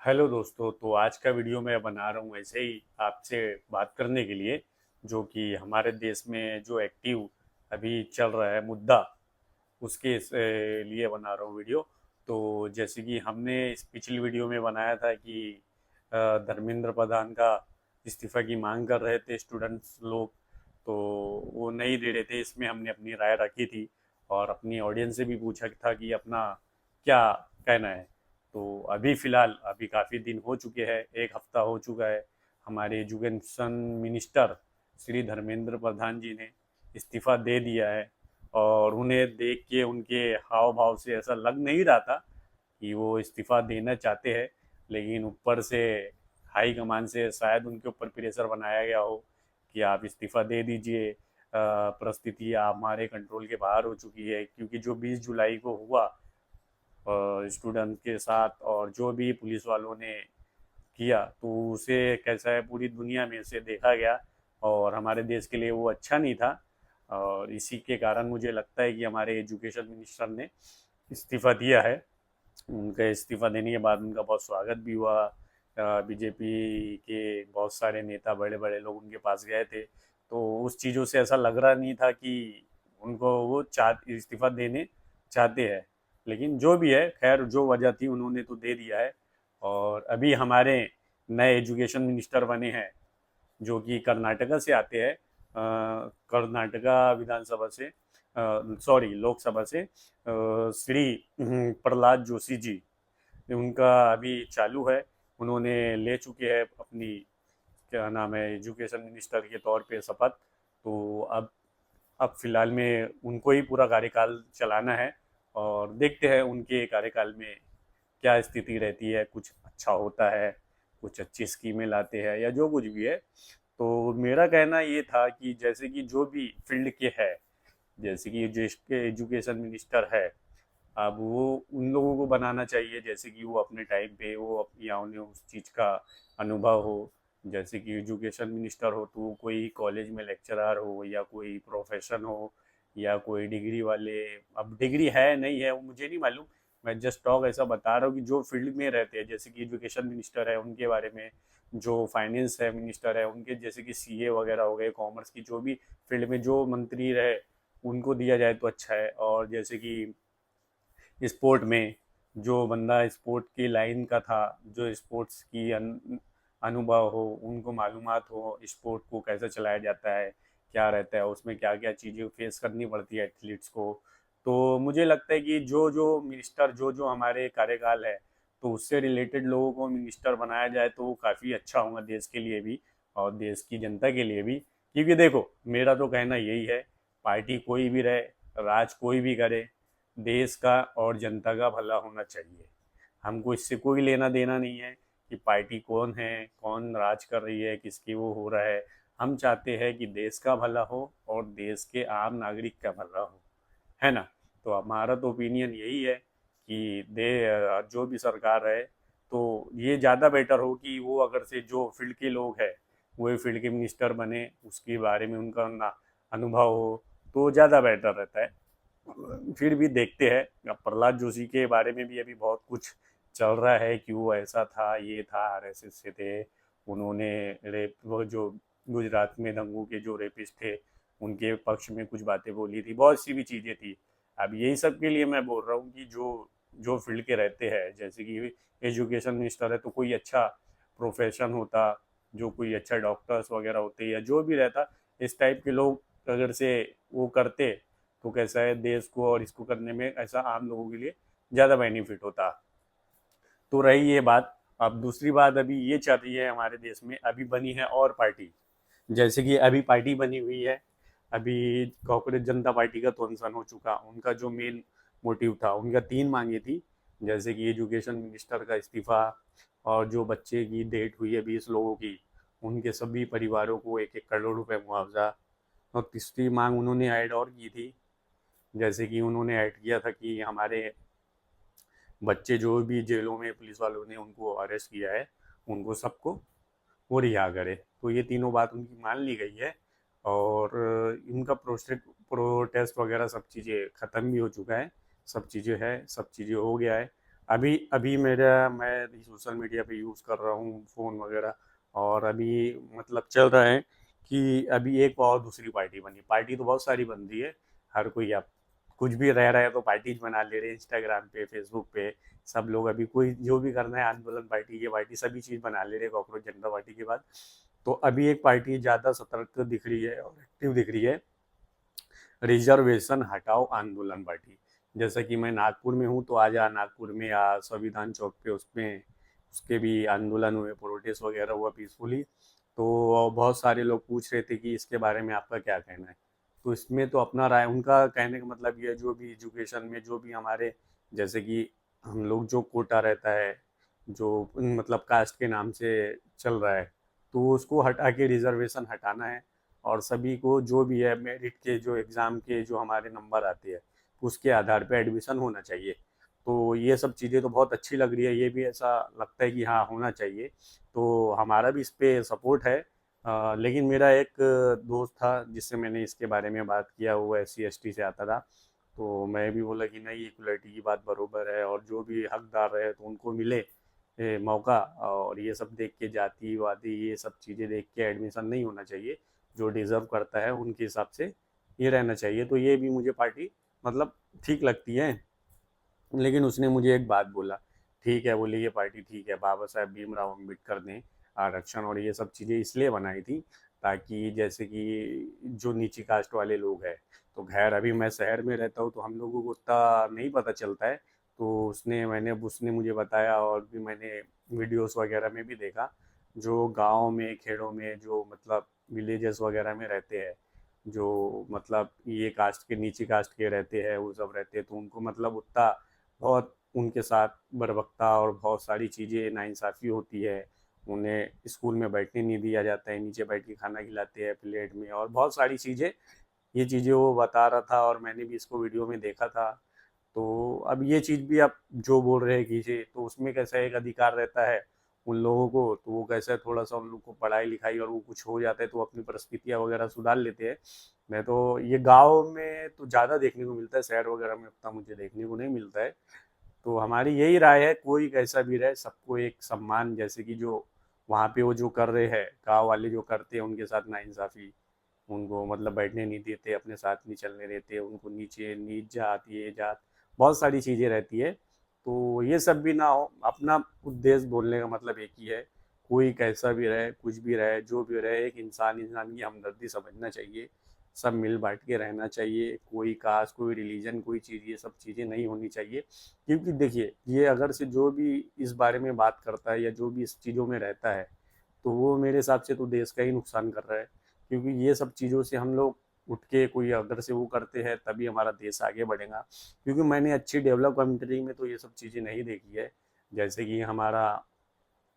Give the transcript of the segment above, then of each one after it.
Hello दोस्तों। तो आज का वीडियो मैं बना रहा हूँ ऐसे ही आपसे बात करने के लिए, जो कि हमारे देश में जो एक्टिव अभी चल रहा है मुद्दा, उसके लिए बना रहा हूँ वीडियो। तो जैसे कि हमने इस पिछली वीडियो में बनाया था कि धर्मेंद्र प्रधान का इस्तीफा की मांग कर रहे थे स्टूडेंट्स लोग, तो वो नहीं दे रहे थे। इसमें हमने अपनी राय रखी थी और अपनी ऑडियंस से भी पूछा था कि अपना क्या कहना है। तो अभी फ़िलहाल अभी काफ़ी दिन हो चुके हैं, एक हफ्ता हो चुका है, हमारे एजुकेशन मिनिस्टर श्री धर्मेंद्र प्रधान जी ने इस्तीफ़ा दे दिया है। और उन्हें देख के उनके हाव भाव से ऐसा लग नहीं रहा था कि वो इस्तीफ़ा देना चाहते हैं, लेकिन ऊपर से हाई कमान से शायद उनके ऊपर प्रेशर बनाया गया हो कि आप इस्तीफ़ा दे दीजिए, परिस्थिति हमारे कंट्रोल के बाहर हो चुकी है। क्योंकि जो 20 जुलाई को हुआ स्टूडेंट के साथ और जो भी पुलिस वालों ने किया, तो उसे कैसा है पूरी दुनिया में से देखा गया और हमारे देश के लिए वो अच्छा नहीं था। और इसी के कारण मुझे लगता है कि हमारे एजुकेशन मिनिस्टर ने इस्तीफ़ा दिया है। उनके इस्तीफ़ा देने के बाद उनका बहुत स्वागत भी हुआ। बीजेपी के बहुत सारे नेता बड़े बड़े लोग उनके पास गए थे, तो उस चीज़ों से ऐसा लग रहा नहीं था कि उनको वो इस्तीफ़ा देने चाहते हैं। लेकिन जो भी है, खैर जो वजह थी उन्होंने तो दे दिया है। और अभी हमारे नए एजुकेशन मिनिस्टर बने हैं, जो कि कर्नाटका से आते हैं, कर्नाटका विधानसभा से, सॉरी लोकसभा से, श्री प्रहलाद जोशी जी। उनका अभी चालू है, उन्होंने ले चुके हैं अपनी क्या नाम है एजुकेशन मिनिस्टर के तौर पे शपथ। तो अब फिलहाल में उनको ही पूरा कार्यकाल चलाना है और देखते हैं उनके कार्यकाल में क्या स्थिति रहती है, कुछ अच्छा होता है, कुछ अच्छी स्कीमें लाते हैं या जो कुछ भी है। तो मेरा कहना ये था कि जैसे कि जो भी फील्ड के है, जैसे कि जिसके एजुकेशन मिनिस्टर है, अब वो उन लोगों को बनाना चाहिए जैसे कि वो अपने टाइम पे वो या उन्हें उस चीज़ का अनुभव हो। जैसे कि एजुकेशन मिनिस्टर हो तो वो कोई कॉलेज में लेक्चरर हो या कोई प्रोफेशन हो या कोई डिग्री वाले। अब डिग्री है नहीं है वो मुझे नहीं मालूम, मैं जस्ट टॉक ऐसा बता रहा हूँ कि जो फील्ड में रहते हैं, जैसे कि एजुकेशन मिनिस्टर है उनके बारे में, जो फाइनेंस है मिनिस्टर है उनके, जैसे कि सीए वगैरह हो गए, कॉमर्स की जो भी फील्ड में जो मंत्री रहे उनको दिया जाए तो अच्छा है। और जैसे कि स्पोर्ट में जो बंदा स्पोर्ट की लाइन का था, जो स्पोर्ट्स की अनुभव हो, उनको मालूमात हो स्पोर्ट को कैसे चलाया जाता है, क्या रहता है उसमें, क्या क्या चीज़ें फेस करनी पड़ती है एथलीट्स को। तो मुझे लगता है कि जो जो मिनिस्टर जो जो हमारे कार्यकाल है, तो उससे रिलेटेड लोगों को मिनिस्टर बनाया जाए तो वो काफ़ी अच्छा होगा देश के लिए भी और देश की जनता के लिए भी। क्योंकि देखो मेरा तो कहना यही है, पार्टी कोई भी रहे, राज कोई भी करे, देश का और जनता का भला होना चाहिए। हमको इससे कोई लेना देना नहीं है कि पार्टी कौन है, कौन राज कर रही है, किसकी वो हो रहा है। हम चाहते हैं कि देश का भला हो और देश के आम नागरिक का भला हो, है ना। तो हमारा तो ओपिनियन यही है कि दे जो भी सरकार है, तो ये ज़्यादा बेटर हो कि वो अगर से जो फील्ड के लोग हैं वो फील्ड के मिनिस्टर बने, उसके बारे में उनका अनुभव हो, तो ज़्यादा बेटर रहता है। फिर भी देखते हैं। अब प्रहलाद जोशी के बारे में भी अभी बहुत कुछ चल रहा है कि वो ऐसा था, ये था, आरएसएस से थे, उन्होंने रेप, वो जो गुजरात में दंगों के जो रेपिस्ट थे उनके पक्ष में कुछ बातें बोली थी, बहुत सी भी चीज़ें थी। अब यही सब के लिए मैं बोल रहा हूँ कि जो जो फील्ड के रहते हैं, जैसे कि एजुकेशन मिनिस्टर है तो कोई अच्छा प्रोफेशन होता, जो कोई अच्छा डॉक्टर्स वगैरह होते या जो भी रहता, इस टाइप के लोग अगर से वो करते, तो कैसा है देश को और इसको करने में ऐसा आम लोगों के लिए ज़्यादा बेनिफिट होता। तो रही ये बात। अब दूसरी बात अभी ये चल रही है हमारे देश में, अभी बनी है और पार्टी, जैसे कि अभी पार्टी बनी हुई है, अभी कांग्रेस जनता पार्टी का तो अनशन हो चुका। उनका जो मेन मोटिव था, उनका तीन मांगे थी, जैसे कि एजुकेशन मिनिस्टर का इस्तीफा, और जो बच्चे की डेथ हुई है 20 लोगों की, उनके सभी परिवारों को 1-1 करोड़ रुपए मुआवजा। और तीसरी मांग उन्होंने ऐड और की थी, जैसे कि उन्होंने ऐड किया था कि हमारे बच्चे जो भी जेलों में पुलिस वालों ने उनको अरेस्ट किया है, उनको सबको वो रिहा करे। तो ये तीनों बात उनकी मान ली गई है। और इनका प्रोटेस्ट वगैरह सब चीज़ें ख़त्म भी हो चुका है, सब चीज़ें है, सब चीज़ें हो गया है। अभी अभी मेरा मैं सोशल मीडिया पे यूज़ कर रहा हूँ फ़ोन वगैरह, और अभी मतलब चल रहा है कि अभी एक और दूसरी पार्टी बनी। पार्टी तो बहुत सारी बन रही है, हर कोई अब कुछ भी रह रहा है तो पार्टीज बना ले रहे हैं, इंस्टाग्राम पे, फेसबुक पे। सब लोग अभी कोई जो भी करना है, आंदोलन पार्टी, ये पार्टी, सभी चीज़ बना ले रहे हैं कॉकरोच जनता पार्टी के बाद। तो अभी एक पार्टी ज़्यादा सतर्क दिख रही है और एक्टिव दिख रही है, रिजर्वेशन हटाओ आंदोलन पार्टी। जैसे कि मैं नागपुर में हूँ, तो आज नागपुर में संविधान चौक पे उसमें उसके भी आंदोलन हुए, प्रोटेस्ट वगैरह हुआ पीसफुली। तो बहुत सारे लोग पूछ रहे थे कि इसके बारे में आपका क्या कहना है। तो इसमें तो अपना राय, उनका कहने का मतलब ये, जो भी एजुकेशन में जो भी हमारे, जैसे कि हम लोग जो कोटा रहता है, जो मतलब कास्ट के नाम से चल रहा है, तो उसको हटा के रिजर्वेशन हटाना है। और सभी को जो भी है मेरिट के, जो एग्ज़ाम के जो हमारे नंबर आते हैं, उसके आधार पे एडमिशन होना चाहिए। तो ये सब चीज़ें तो बहुत अच्छी लग रही है, ये भी ऐसा लगता है कि हाँ होना चाहिए। तो हमारा भी इस पे सपोर्ट है। लेकिन मेरा एक दोस्त था जिससे मैंने इसके बारे में बात किया, वो SC ST से आता था। तो मैं भी बोला कि नहीं, इक्वलिटी की बात बरोबर है, और जो भी हकदार है तो उनको मिले मौका। और ये सब देख के, जाति वादी ये सब चीज़ें देख के एडमिशन नहीं होना चाहिए। जो डिज़र्व करता है उनके हिसाब से ये रहना चाहिए। तो ये भी मुझे पार्टी मतलब ठीक लगती है। लेकिन उसने मुझे एक बात बोला, ठीक है, बोले ये पार्टी ठीक है, बाबा साहेब भीमराव अम्बेडकर ने आरक्षण और ये सब चीज़ें इसलिए बनाई थी ताकि जैसे कि जो नीची कास्ट वाले लोग हैं, तो खैर अभी मैं शहर में रहता हूँ तो हम लोगों को उतना नहीं पता चलता है। तो उसने मुझे बताया, और भी मैंने वीडियोस वगैरह में भी देखा, जो गाँव में, खेड़ों में, जो मतलब विलेजेस वगैरह में रहते हैं, जो मतलब ये कास्ट के, नीची कास्ट के रहते हैं, वो सब रहते हैं, तो उनको मतलब उतना बहुत उनके साथ बर्बरता और बहुत सारी चीज़ें नाइंसाफ़ी होती है। उन्हें स्कूल में बैठने नहीं दिया जाता है, नीचे बैठ के खाना खिलाते हैं प्लेट में, और बहुत सारी चीज़ें, ये चीज़ें वो बता रहा था और मैंने भी इसको वीडियो में देखा था। तो अब ये चीज़ भी आप जो बोल रहे हैं कि तो उसमें कैसा एक अधिकार रहता है उन लोगों को, तो वो कैसा थोड़ा सा उन लोग को पढ़ाई लिखाई और वो कुछ हो जाता है तो अपनी परिस्थितियाँ वगैरह सुधार लेते हैं। मैं तो ये गांव में तो ज़्यादा देखने को मिलता है, शहर वगैरह में उतना मुझे देखने को नहीं मिलता है। तो हमारी यही राय है, कोई कैसा भी रहे, सबको एक सम्मान, जैसे कि जो वहाँ पे वो जो कर रहे हैं, गांव वाले जो करते हैं उनके साथ नाइंसाफ़ी, उनको मतलब बैठने नहीं देते, अपने साथ नहीं चलने देते, उनको नीचे, नीच जात, ये जात, बहुत सारी चीज़ें रहती है। तो ये सब भी ना हो, अपना उद्देश्य बोलने का मतलब एक ही है, कोई कैसा भी रहे, कुछ भी रहे, जो भी रहे, एक इंसान इंसान की हमदर्दी समझना चाहिए, सब मिल बांट के रहना चाहिए, कोई कास्ट, कोई रिलीजन, कोई चीज़, ये सब चीज़ें नहीं होनी चाहिए। क्योंकि देखिए, ये अगर से जो भी इस बारे में बात करता है या जो भी इस चीज़ों में रहता है, तो वो मेरे हिसाब से तो देश का ही नुकसान कर रहा है। क्योंकि ये सब चीज़ों से हम लोग उठ के कोई अगर से वो करते हैं तभी हमारा देश आगे बढ़ेगा। क्योंकि मैंने अच्छी डेवलप कंट्री में तो ये सब चीज़ें नहीं देखी है। जैसे कि हमारा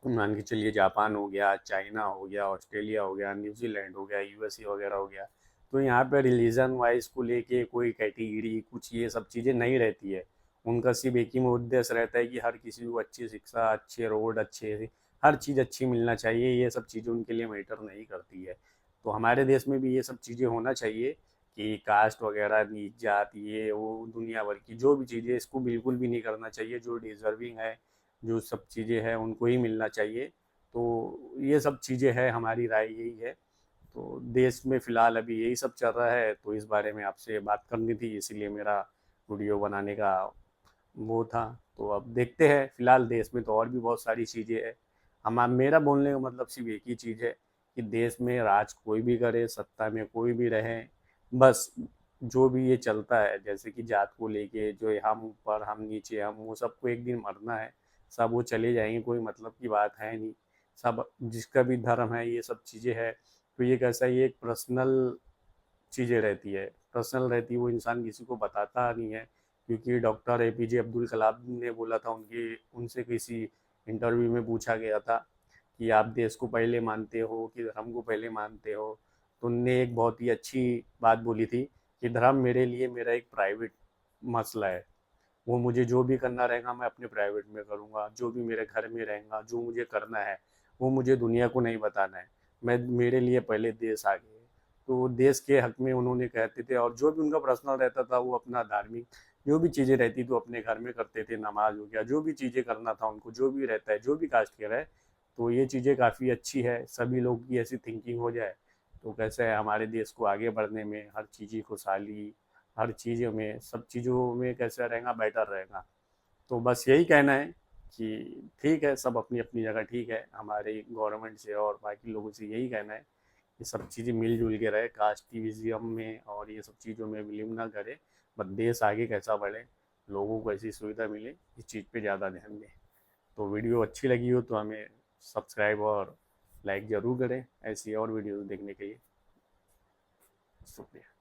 मान के चलिए, जापान हो गया, चाइना हो गया, ऑस्ट्रेलिया हो गया, न्यूजीलैंड हो गया, USA वगैरह हो गया। तो यहाँ पे रिलीजन वाइज को लेके कोई कैटेगरी कुछ ये सब चीज़ें नहीं रहती है। उनका सिर्फ एक ही उद्देश्य रहता है कि हर किसी को अच्छी शिक्षा, अच्छे रोड, अच्छे हर चीज़ अच्छी मिलना चाहिए। ये सब चीज़ें उनके लिए मैटर नहीं करती है। तो हमारे देश में भी ये सब चीज़ें होना चाहिए कि कास्ट वगैरह, नीच जात, ये वो दुनिया भर की जो भी चीज़ें, इसको बिल्कुल भी नहीं करना चाहिए। जो डिज़र्विंग है, जो सब चीज़ें हैं, उनको ही मिलना चाहिए। तो ये सब चीज़ें हैं, हमारी राय यही है। तो देश में फ़िलहाल अभी यही सब चल रहा है, तो इस बारे में आपसे बात करनी थी, इसीलिए मेरा वीडियो बनाने का वो था। तो अब देखते हैं, फ़िलहाल देश में तो और भी बहुत सारी चीज़ें हैं। हम मेरा बोलने का मतलब सिर्फ एक ही चीज़ है कि देश में राज कोई भी करे, सत्ता में कोई भी रहे, बस जो भी ये चलता है, जैसे कि जात को लेके, जो हम ऊपर हम नीचे, हम वो, सबको एक दिन मरना है। सब वो चले जाएंगे, कोई मतलब की बात है नहीं। सब जिसका भी धर्म है, ये सब चीज़ें है। तो ये कैसा, ये एक पर्सनल चीज़ें रहती है, पर्सनल रहती है, वो इंसान किसी को बताता नहीं है। क्योंकि डॉक्टर APJ अब्दुल कलाम ने बोला था, उनकी उनसे किसी इंटरव्यू में पूछा गया था कि आप देश को पहले मानते हो कि धर्म को पहले मानते हो। तो उनने एक बहुत ही अच्छी बात बोली थी कि धर्म मेरे लिए मेरा एक प्राइवेट मसला है। वो मुझे जो भी करना रहेगा मैं अपने प्राइवेट में करूँगा, जो भी मेरे घर में रहेगा, जो मुझे करना है वो मुझे दुनिया को नहीं बताना है। मैं, मेरे लिए पहले देश आगे है। तो देश के हक में उन्होंने कहते थे, और जो भी उनका पर्सनल रहता था वो अपना धार्मिक जो भी चीज़ें रहती तो अपने घर में करते थे, नमाज हो गया, जो भी चीज़ें करना था उनको, जो भी रहता है, जो भी कास्ट के रहे, तो ये चीज़ें काफ़ी अच्छी है। सभी लोग की ऐसी थिंकिंग हो जाए तो कैसे है हमारे देश को आगे बढ़ने में, हर चीज़ की खुशहाली, हर चीज़ों में, सब चीज़ों में कैसे रहेगा, बेटर रहेगा। तो बस यही कहना है कि ठीक है, सब अपनी अपनी जगह ठीक है, हमारे गवर्नमेंट से और बाकी लोगों से यही कहना है कि सब चीज़ें मिलजुल के रहे, कास्टिज्म में और ये सब चीज़ों में बिलीव ना करे, बस देश आगे कैसा बढ़े, लोगों को ऐसी सुविधा मिले, इस चीज़ पे ज़्यादा ध्यान दें। तो वीडियो अच्छी लगी हो तो हमें सब्सक्राइब और लाइक ज़रूर करें, ऐसी और वीडियो देखने के लिए। शुक्रिया।